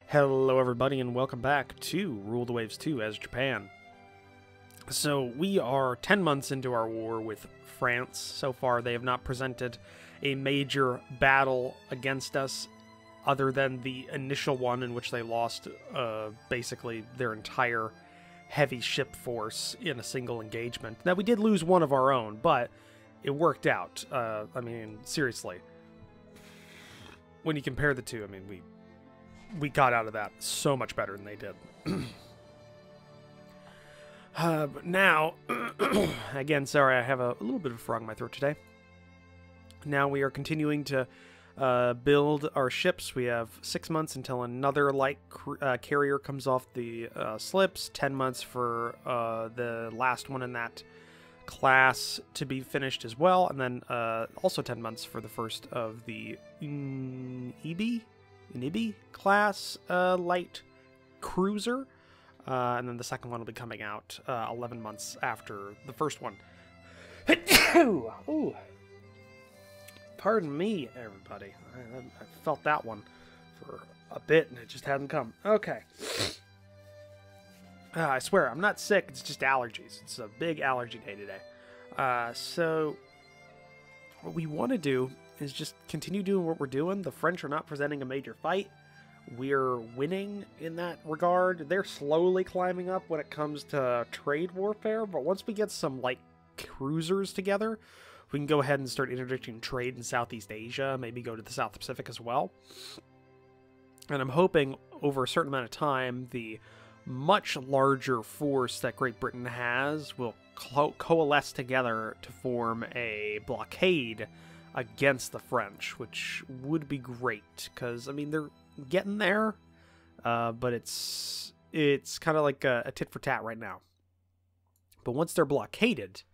Hello everybody and welcome back to Rule the Waves 2 as Japan. So we are 10 months into our war with France. So far they have not presented a major battle against us other than the initial one in which they lost basically their entire heavy ship force in a single engagement. Now we did lose one of our own, but it worked out. I mean, seriously. When you compare the two, I mean, we got out of that so much better than they did. But now, again, sorry, I have a little bit of a frog in my throat today. Now we are continuing to build our ships. We have 6 months until another light carrier comes off the slips, 10 months for the last one in that class to be finished as well, and then also 10 months for the first of the Inibi class light cruiser, and then the second one will be coming out 11 months after the first one. Ooh. Pardon me, everybody. I felt that one for a bit and it just hadn't come. Okay. I swear, I'm not sick, it's just allergies. It's a big allergy day today. So, what we want to do is just continue doing what we're doing. The French are not presenting a major fight. We're winning in that regard. They're slowly climbing up when it comes to trade warfare, but once we get some light cruisers together, we can go ahead and start interdicting trade in Southeast Asia, maybe go to the South Pacific as well. And I'm hoping over a certain amount of time, the much larger force that Great Britain has will coalesce together to form a blockade against the French, which would be great, because, I mean, they're getting there, but it's kind of like a tit for tat right now. But once they're blockaded,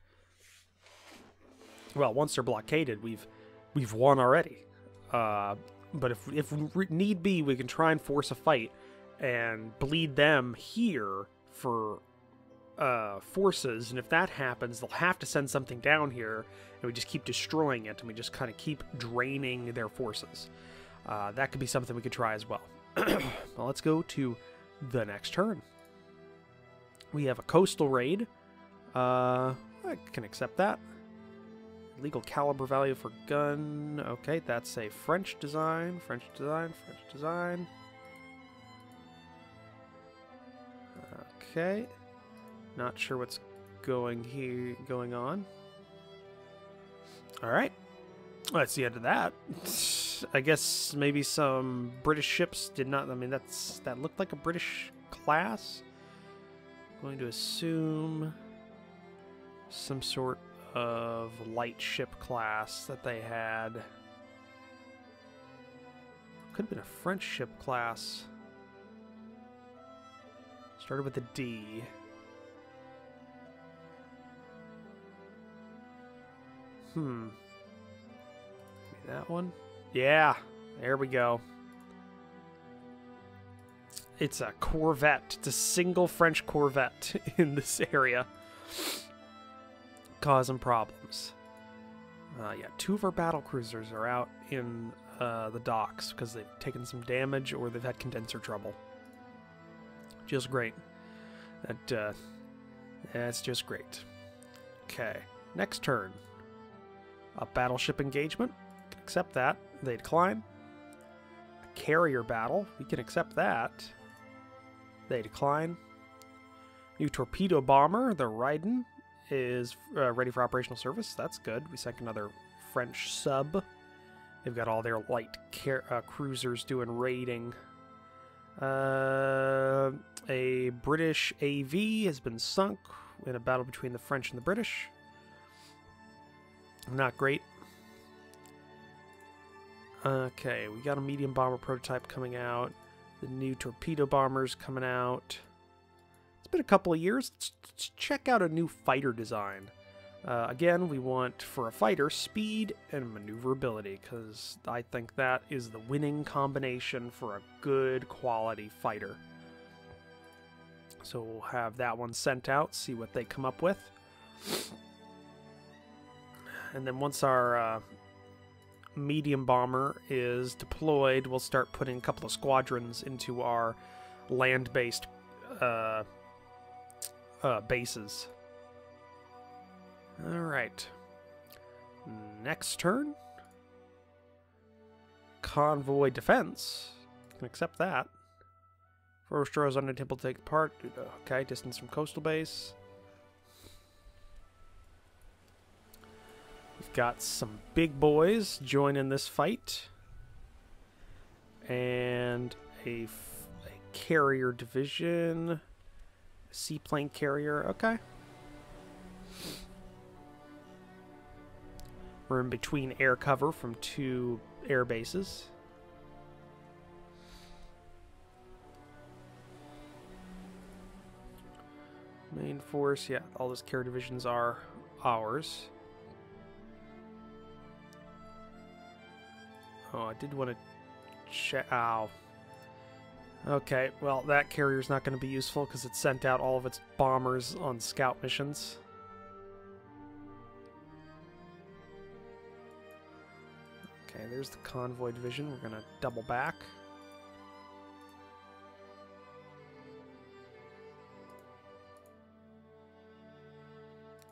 we've won already. But if need be, we can try and force a fight and bleed them here for forces, and if that happens, they'll have to send something down here, and we just keep destroying it, and we just kind of keep draining their forces. That could be something we could try as well. Well, let's go to the next turn. We have a coastal raid. I can accept that. Legal caliber value for gun. Okay, that's a French design. Okay. Not sure what's going on. Alright. That's the end of that. I guess maybe some British ships did not... I mean, that looked like a British class. I'm going to assume some sort of light ship class that they had. Could have been a French ship class. Started with a D. Maybe that one? Yeah, there we go. It's a corvette. It's a single French corvette in this area. Causing problems. Yeah, 2 of our battle cruisers are out in the docks because they've taken some damage or they've had condenser trouble. Just great. That's just great. Okay, next turn. A battleship engagement. We can accept that. They decline. A carrier battle. We can accept that. They decline. New torpedo bomber, the Raiden, is ready for operational service. That's good. We sank another French sub. They've got all their light cruisers doing raiding. A British AV has been sunk in a battle between the French and the British. Not great. Okay, we got a medium bomber prototype coming out. The new torpedo bombers coming out. It's been a couple of years. Let's check out a new fighter design. Again, we want, for a fighter, speed and maneuverability, because I think that is the winning combination for a good quality fighter. So we'll have that one sent out, see what they come up with. And then once our medium bomber is deployed, we'll start putting a couple of squadrons into our land-based bases. Alright. Next turn. Convoy defense. Can accept that. Four destroyers on the temple take part. Okay, distance from coastal base. We've got some big boys joining this fight. And a carrier division. Seaplane carrier. Okay. We're in between air cover from two air bases. Main force, yeah, all those carrier divisions are ours. Oh, I did want to check. Ow. Okay, well, that carrier's not going to be useful because it sent out all of its bombers on scout missions. Okay, there's the convoy division. We're going to double back.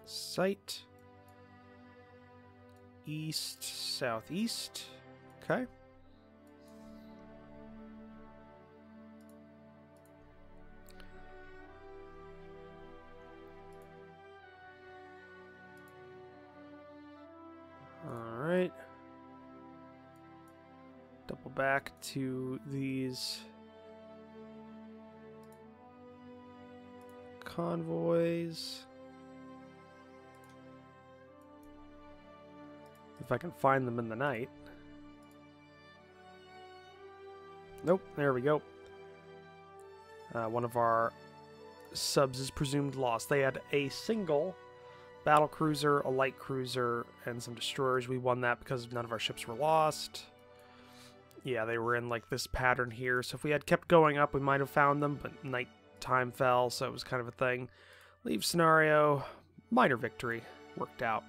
Sight. East, southeast. Okay. Alright. Double back to these convoys. If I can find them in the night. Nope, there we go. One of our subs is presumed lost. They had a single battle cruiser, a light cruiser, and some destroyers. We won that because none of our ships were lost. Yeah, they were in like this pattern here. So if we had kept going up, we might have found them, but nighttime fell, so it was kind of a thing. Leave scenario, minor victory, worked out.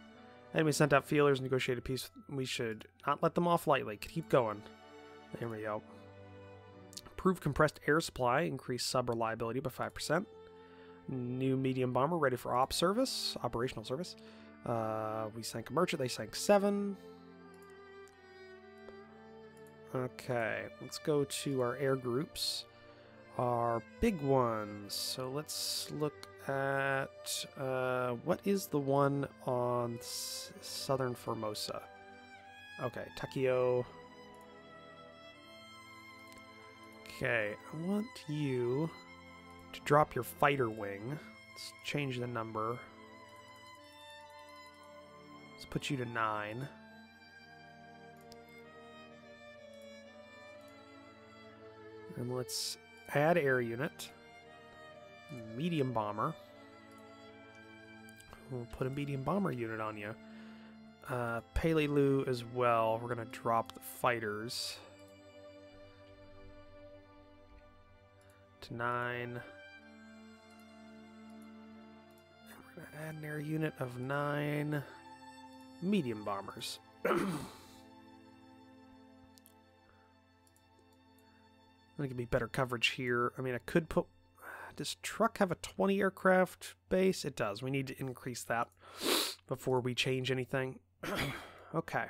Enemy sent out feelers, negotiated peace. We should not let them off lightly. Keep going. There we go. Improved compressed air supply, increased sub reliability by 5%. New medium bomber ready for operational service. We sank a merchant, they sank 7. Okay, let's go to our air groups. Our big ones. So let's look at what is the one on southern Formosa? Okay, Takio. Okay, I want you to drop your fighter wing. Let's change the number. Let's put you to 9. And let's add air unit. Medium bomber. We'll put a medium bomber unit on you. Pelelu as well. We're going to drop the fighters to 9. And we're going to add an air unit of 9 medium bombers. I think it'd be better coverage here. I mean, I could put... Does Truck have a 20 aircraft base? It does. We need to increase that before we change anything. Okay.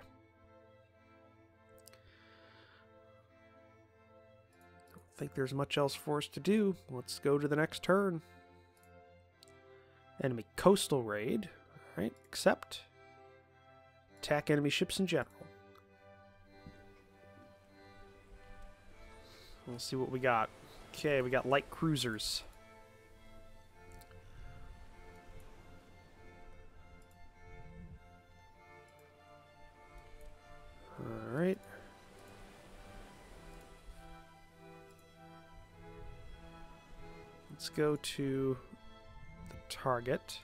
Don't think there's much else for us to do. Let's go to the next turn. Enemy coastal raid. Alright, accept. Attack enemy ships in general. We'll see what we got. Okay, we got light cruisers. Alright. Let's go to the target.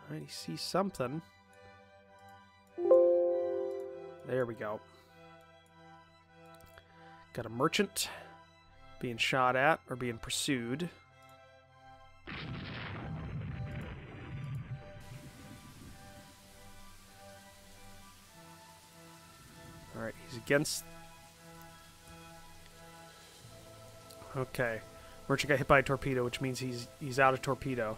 I see something. There we go. Got a merchant being shot at or being pursued. Alright, he's against... Okay. Merchant got hit by a torpedo, which means he's out of torpedo.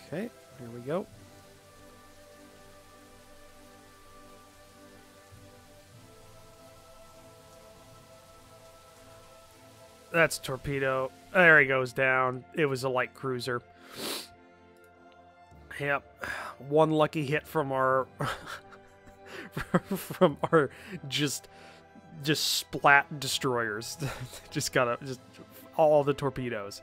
Okay, here we go. That's torpedo. There he goes down. It was a light cruiser. Yep. One lucky hit from our from our just splat destroyers. just all the torpedoes.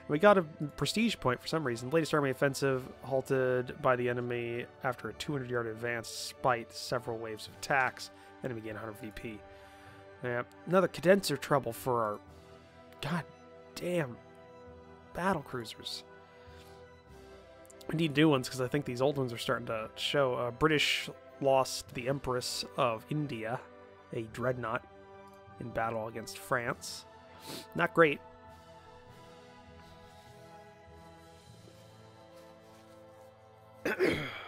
We got a prestige point for some reason. Latest army offensive halted by the enemy after a 200-yard advance despite several waves of attacks. Enemy gained 100 VP. Yep. Another condenser trouble for our god damn battle cruisers. We need new ones because I think these old ones are starting to show. British lost the Empress of India, a dreadnought, in battle against France. Not great.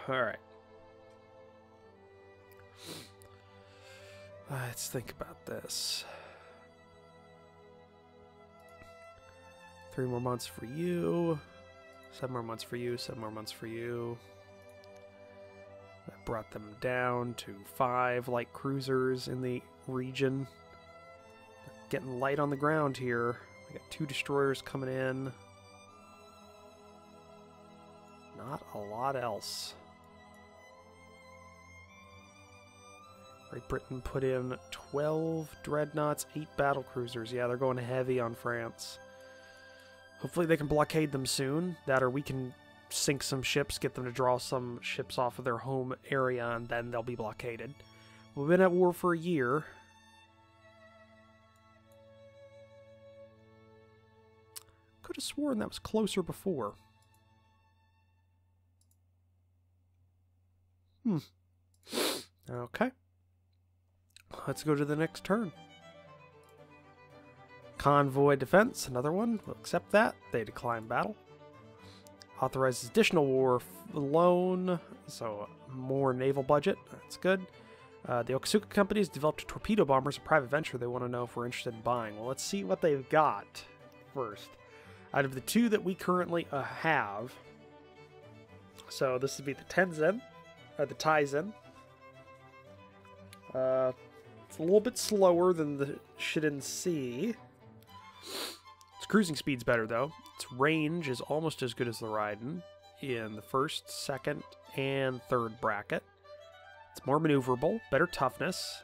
Alright. Let's think about this. 3 more months for you. 7 more months for you. 7 more months for you. That brought them down to 5 light cruisers in the region. They're getting light on the ground here. We got 2 destroyers coming in. Not a lot else. Great Britain put in 12 dreadnoughts, 8 battle cruisers. Yeah, they're going heavy on France. Hopefully they can blockade them soon. That or we can sink some ships, get them to draw some ships off of their home area, and then they'll be blockaded. We've been at war for a year. Could have sworn that was closer before. Okay. Let's go to the next turn. Convoy defense, another one. We'll accept that. They decline battle. Authorizes additional war loan, so more naval budget. That's good. The Okasuka Company has developed torpedo bombers, a private venture. They want to know if we're interested in buying. Well, let's see what they've got first. Out of the 2 that we currently have, so this would be the Tenzin, or the Taizen. It's a little bit slower than the Shiden C. Its cruising speed's better, though. Its range is almost as good as the Raiden in the 1st, 2nd, and 3rd bracket. It's more maneuverable, better toughness.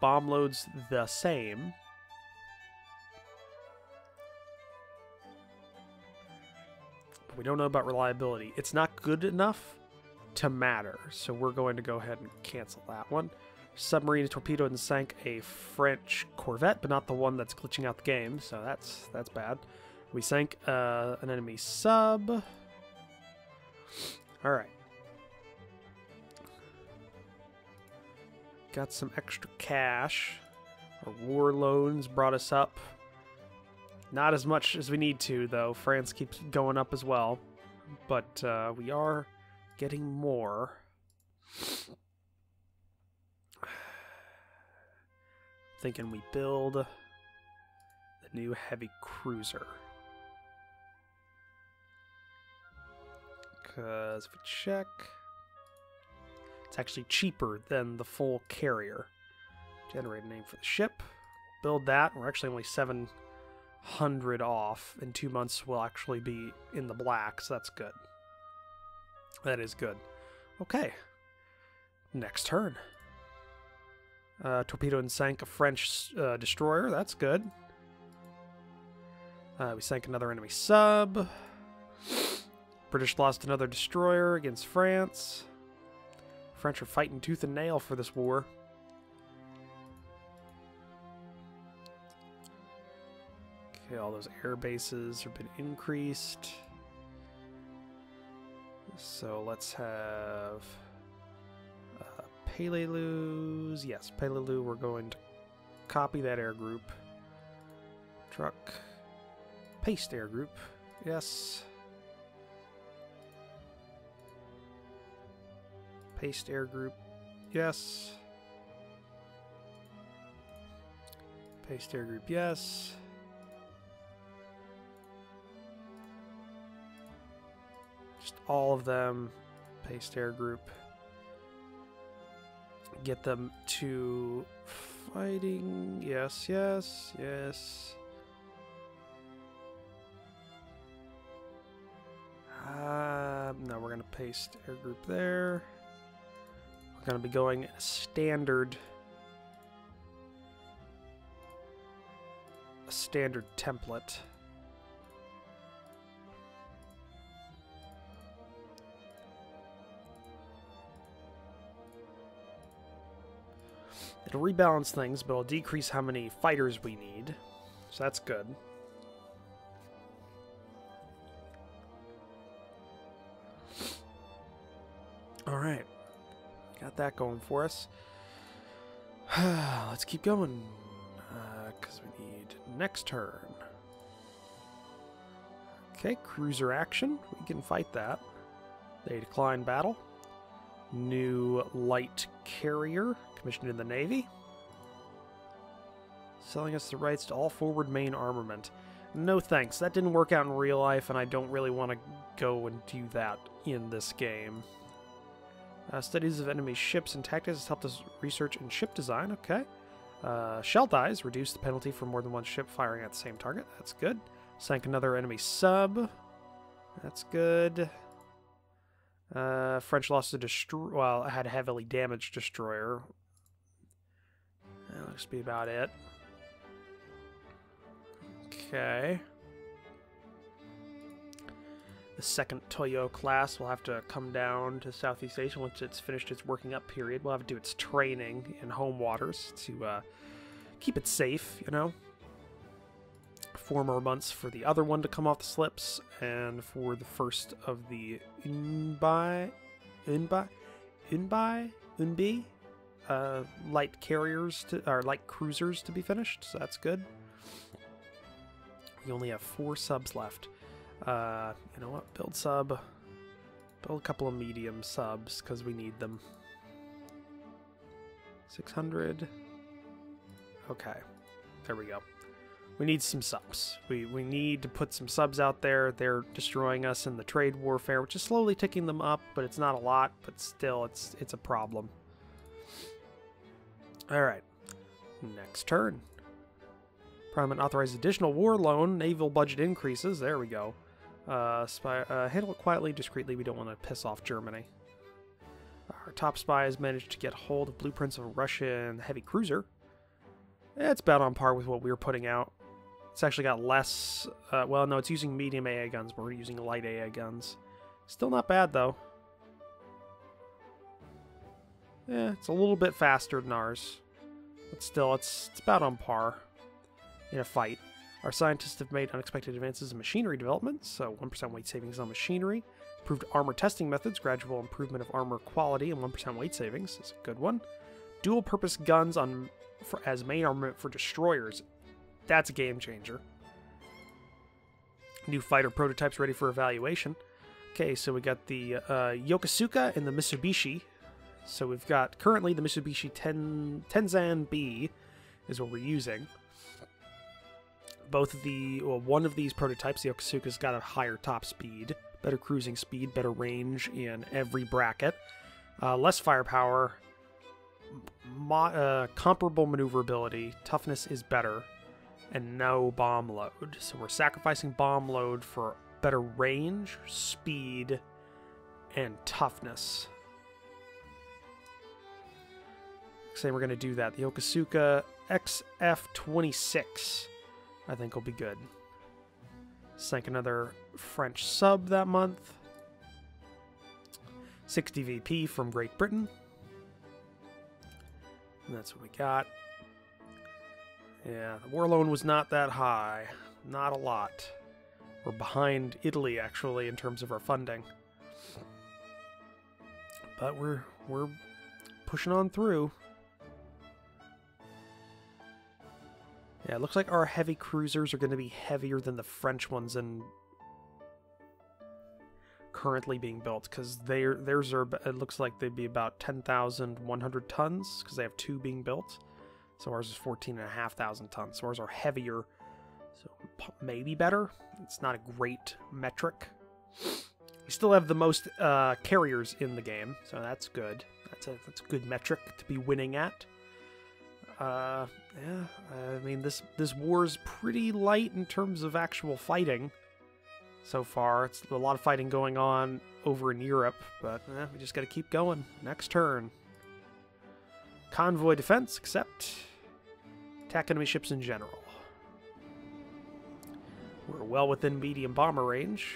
Bomb load's the same. But we don't know about reliability. It's not good enough to matter, so we're going to go ahead and cancel that one. Submarine torpedoed and sank a French corvette, but not the one that's glitching out the game, so that's bad. We sank an enemy sub. Alright. Got some extra cash. Our war loans brought us up. Not as much as we need to, though. France keeps going up as well. But we are getting more. Thinking we build the new heavy cruiser. Because if we check, it's actually cheaper than the full carrier. Generate a name for the ship. Build that. We're actually only 700 off. In 2 months, we'll actually be in the black, so that's good. That is good. Okay. Next turn. Torpedo and sank a French destroyer. That's good. We sank another enemy sub. British lost another destroyer against France. French are fighting tooth and nail for this war. Okay, all those air bases have been increased. So let's have... Pelelius. Yes, Pelelius. We're going to copy that air group. Truck. Paste air group. Yes. Paste air group. Yes. Paste air group. Yes. Just all of them. Paste air group. Get them to fighting. Yes, yes, yes. No, we're going to paste air group there. We're going to be going in a standard template. It'll rebalance things, but it'll decrease how many fighters we need. So that's good. Alright. Got that going for us. Let's keep going. Because we need next turn. Okay, cruiser action. We can fight that. They decline battle. New light carrier commissioned in the Navy. Selling us the rights to all forward main armament. No thanks. That didn't work out in real life, and I don't really want to go and do that in this game. Studies of enemy ships and tactics has helped us research and ship design. Okay. Shell dies. Reduce the penalty for more than one ship firing at the same target. That's good. Sank another enemy sub. That's good. French lost a destroyer. Well, I had a heavily damaged destroyer. That looks to be about it. Okay. The second Toyo class will have to come down to Southeast Asia once it's finished its working up period. We'll have to do its training in home waters to keep it safe, you know. 4 more months for the other one to come off the slips, and for the first of the Unbi light carriers or light cruisers to be finished. So that's good. We only have 4 subs left. You know what? Build sub. Build a couple of medium subs because we need them. 600. Okay. There we go. We need some subs. We need to put some subs out there. They're destroying us in the trade warfare, which is slowly ticking them up, but it's not a lot, but still it's a problem. Alright. Next turn. Parliament authorized additional war loan. Naval budget increases. There we go. Handle it quietly, discreetly. We don't want to piss off Germany. Our top spy has managed to get hold of blueprints of a Russian heavy cruiser. It's about on par with what we were putting out. It's actually got less... well, no, it's using medium AA guns, but we're using light AA guns. Still not bad, though. Yeah, it's a little bit faster than ours. But still, it's about on par in a fight. Our scientists have made unexpected advances in machinery development, so 1% weight savings on machinery. Improved armor testing methods, gradual improvement of armor quality, and 1% weight savings is a good one. Dual-purpose guns as main armament for destroyers. That's a game changer. New fighter prototypes ready for evaluation. Okay, so we got the Yokosuka and the Mitsubishi. So we've got currently the Mitsubishi Tenzan B is what we're using. Both of one of these prototypes, the Yokosuka's got a higher top speed, better cruising speed, better range in every bracket, less firepower, comparable maneuverability, toughness is better, and no bomb load. So we're sacrificing bomb load for better range, speed, and toughness. Say we're going to do that. The Yokosuka XF-26, I think, will be good. Sank another French sub that month. 60 VP from Great Britain. And that's what we got. Yeah, the war loan was not that high. Not a lot. We're behind Italy, actually, in terms of our funding. But we're pushing on through. Yeah, it looks like our heavy cruisers are going to be heavier than the French ones, and currently being built, because theirs are, it looks like they'd be about 10,100 tons, because they have 2 being built. So ours is 14,500 tons. So ours are heavier, so maybe better. It's not a great metric. We still have the most carriers in the game, so that's good. That's a good metric to be winning at. Yeah, I mean, this war's pretty light in terms of actual fighting so far. It's a lot of fighting going on over in Europe, but we just got to keep going. Next turn. Convoy defense, except attack enemy ships in general. We're well within medium bomber range,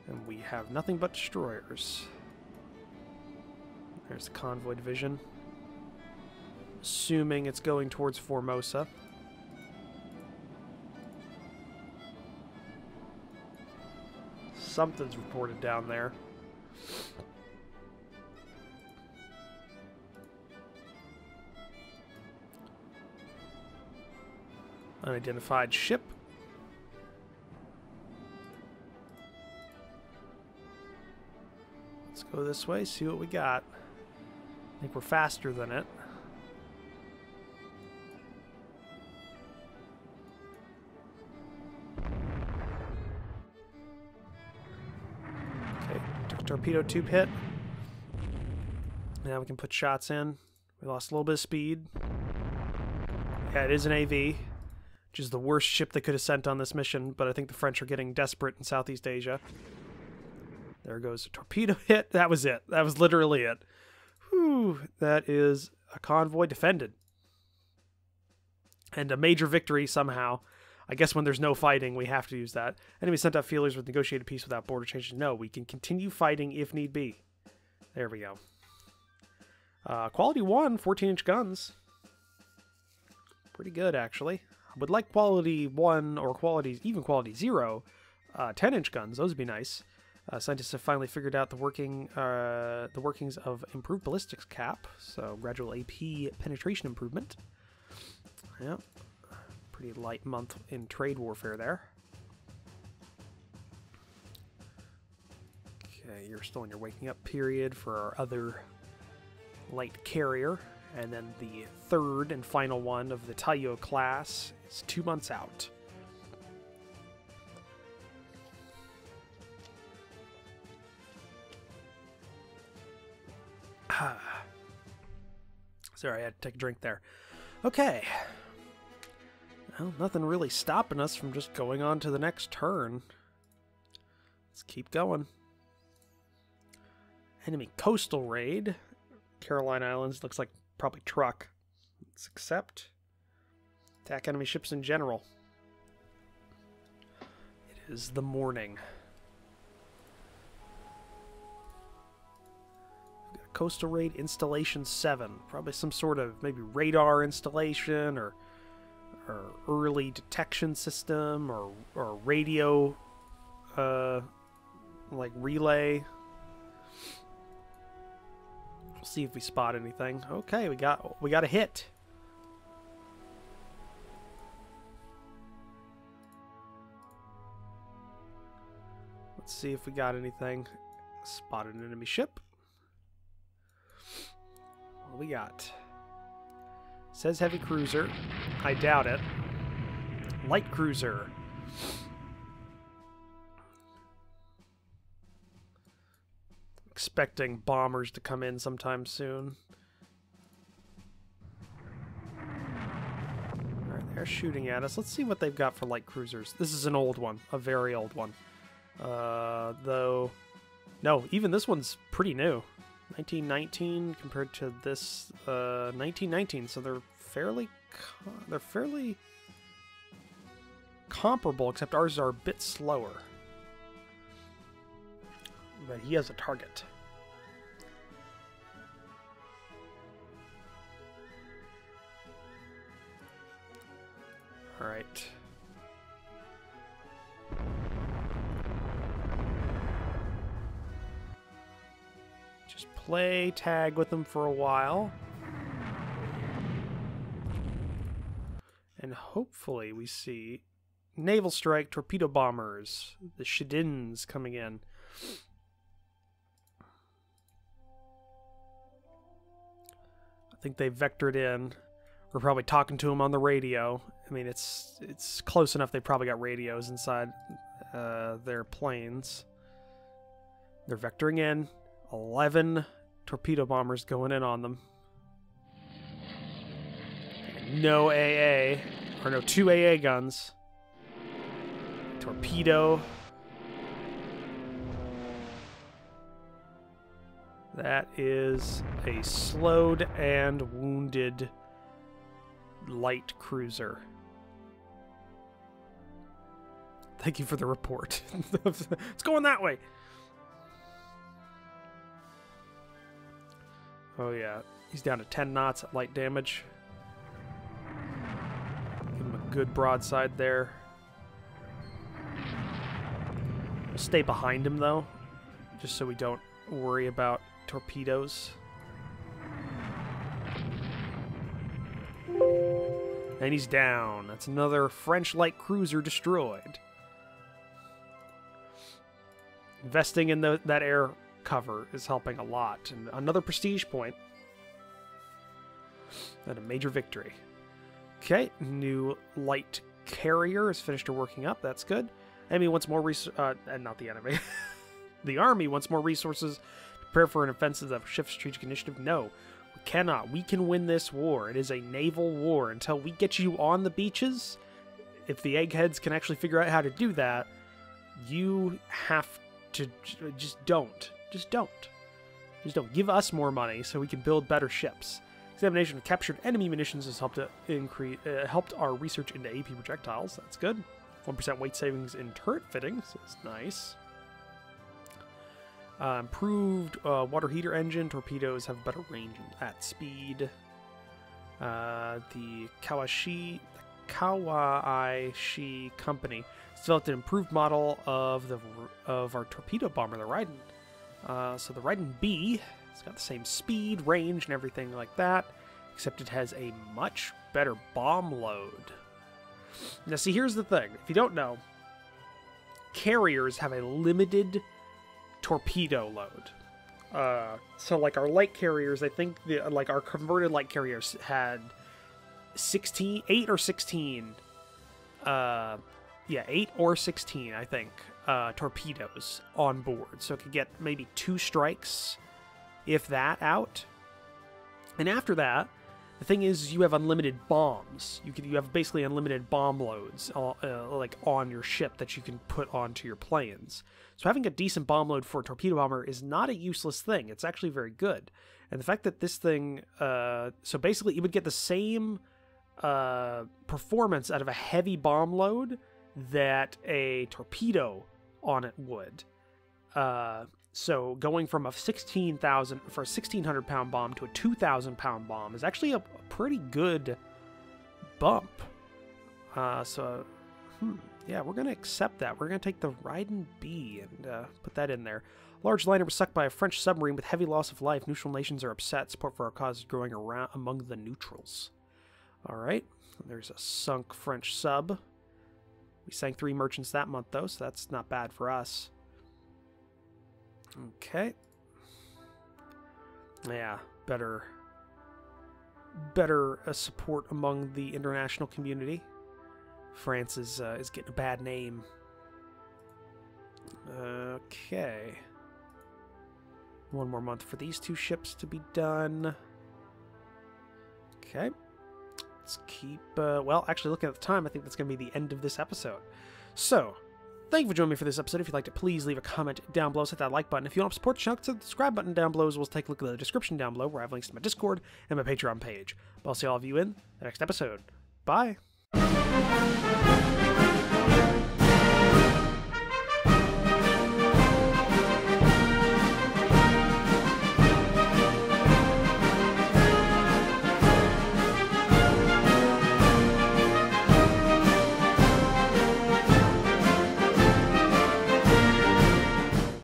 and we have nothing but destroyers. There's the convoy division. Assuming it's going towards Formosa. Something's reported down there. Unidentified ship. Let's go this way, see what we got. I think we're faster than it. Okay, took a torpedo tube hit. Now we can put shots in. We lost a little bit of speed. Yeah, it is an AV, which is the worst ship they could have sent on this mission, but I think the French are getting desperate in Southeast Asia. There goes a torpedo hit. That was it. That was literally it. Whew, that is a convoy defended. And a major victory somehow. I guess when there's no fighting, we have to use that. Enemy sent out feelers with negotiated peace without border changes. No, we can continue fighting if need be. There we go. Quality 1, 14-inch guns. Pretty good, actually. Would like quality 1 or even quality 0, 10-inch guns. Those would be nice. Scientists have finally figured out the workings of improved ballistics cap, so gradual AP penetration improvement. Yep, pretty light month in trade warfare there. Okay, you're still in your waking up period for our other light carrier, and then the third and final one of the Taiyo class is 2 months out. Sorry, I had to take a drink there. Okay. Well, nothing really stopping us from just going on to the next turn. Let's keep going. Enemy coastal raid. Caroline Islands looks like probably truck. Let's accept. Attack enemy ships in general. It is the morning. Coastal Raid Installation 7. Probably some sort of maybe radar installation or early detection system or radio like relay. We'll see if we spot anything. Okay, we got a hit. Let's see if we got anything. Spotted an enemy ship. What we got? Says heavy cruiser. I doubt it. Light cruiser. Expecting bombers to come in sometime soon. Alright, they're shooting at us. Let's see what they've got for light cruisers. This is an old one. A very old one. Though... No, even this one's pretty new. 1919 compared to this 1919, so they're fairly comparable, except ours are a bit slower. But he has a target. All right. Play tag with them for a while. And hopefully we see naval strike torpedo bombers, the Shedins, coming in. think they vectored in. We're probably talking to them on the radio. I mean, it's close enough. They probably got radios inside their planes. They're vectoring in. 11 torpedo bombers going in on them. No AA, or no 2 AA guns. Torpedo. That is a slowed and wounded light cruiser. Thank you for the report. It's going that way. Oh yeah, he's down to 10 knots at light damage. Give him a good broadside there. We'll stay behind him though, just so we don't worry about torpedoes. And he's down. That's another French light cruiser destroyed. Investing in that air cover is helping a lot. And another prestige point. And a major victory. Okay, new light carrier has finished her working up. That's good. Enemy wants more and not the enemy. The army wants more resources. Prepare for an offensive that shifts strategic initiative. No, we cannot. We can win this war. It is a naval war. Until we get you on the beaches, if the eggheads can actually figure out how to do that, you have to just don't. Just don't. Just don't. Give us more money so we can build better ships. Examination of captured enemy munitions has helped helped our research into AP projectiles. That's good. 1% weight savings in turret fittings is nice. Improved water heater engine. Torpedoes have better range at speed. The Kawaishi company has developed an improved model of our torpedo bomber, the Raiden. So the Raiden B, it's got the same speed, range, and everything like that, except it has a much better bomb load. Now, see, here's the thing. If you don't know, carriers have a limited torpedo load. So like our light carriers, I think like our converted light carriers had 8 or 16 8 or 16 I think torpedoes on board, so it could get maybe 2 strikes if that out. And after that, the thing is, you have unlimited bombs. You have basically unlimited bomb loads like on your ship that you can put onto your planes. So having a decent bomb load for a torpedo bomber is not a useless thing. It's actually very good. And the fact that this thing, so basically you would get the same performance out of a heavy bomb load that a torpedo on it would. So going from a 1,600 pound bomb to a 2,000 pound bomb is actually a pretty good bump. Yeah, we're going to accept that. We're going to take the Raiden B and put that in there. Large liner was sucked by a French submarine with heavy loss of life. Neutral nations are upset. Support for our cause is growing around among the neutrals. All right, there's a sunk French sub. We sank 3 merchants that month, though, so that's not bad for us. Okay. Yeah, better support among the international community. France is getting a bad name. Okay. 1 more month for these 2 ships to be done. Okay. Let's keep... well, actually, looking at the time, I think that's going to be the end of this episode. So, thank you for joining me for this episode. If you liked it, please leave a comment down below. Hit that like button. If you want to support the channel, hit the subscribe button down below, as well as take a look at the description down below, where I have links to my Discord and my Patreon page. But I'll see all of you in the next episode. Bye!